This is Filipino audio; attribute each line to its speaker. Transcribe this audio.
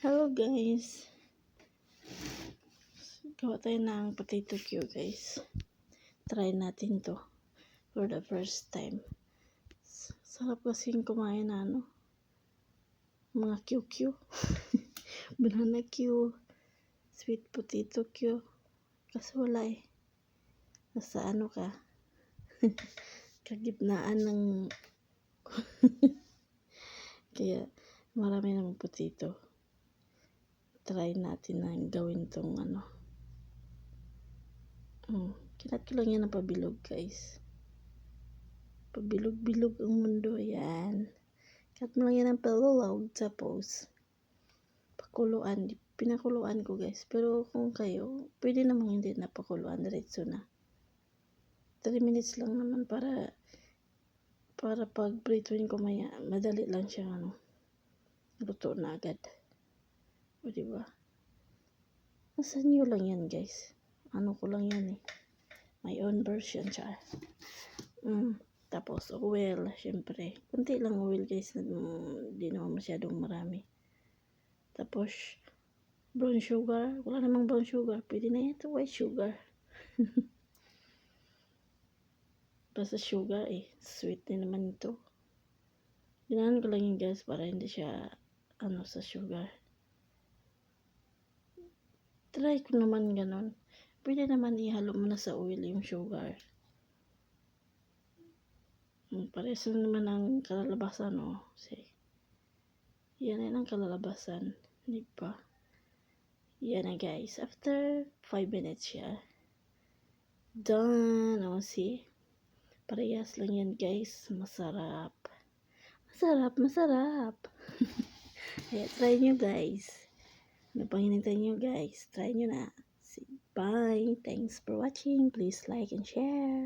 Speaker 1: Hello guys, gawa tayo ng potato Q guys. Try natin to for the first time. Sarap kasing kumain na mga QQ. Banana Q, sweet potato Q. Kasi wala eh. Nasa ka? Kagitnaan ng kaya marami namang potato. Try natin na gawin tong kinat ko lang yan ng pabilog guys. Pabilog-bilog ang mundo yan. Kinat mo lang yan ng palulog tapos pakuluan. Pinakuluan ko guys. Pero kung kayo, pwede namang hindi na pakuluan. Diretso na. 3 minutes lang naman para pag prituin ko maya. Madali lang siya luto na agad. O diba? Nasa new lang yan guys. Ko lang yan eh. My own version siya. Tapos oil, syempre. Kunti lang oil guys. Hindi naman masyadong marami. Tapos brown sugar. Wala namang brown sugar. Pwede na ito white sugar. Basta sugar eh. Sweet din naman ito. Ginahan ko lang yun guys para hindi siya sa sugar. Try ko naman ganon. Pwede naman ihalo mo na sa oil yung sugar. Parehas naman ang kalalabasan yan ang kalalabasan. Di ba? Yan na guys. After 5 minutes siya. Done. See? Parehas lang yan guys. Masarap. Masarap. Kaya try nyo guys. Ano pang hinintay nyo guys? Try nyo na. Bye. Thanks for watching. Please like and share.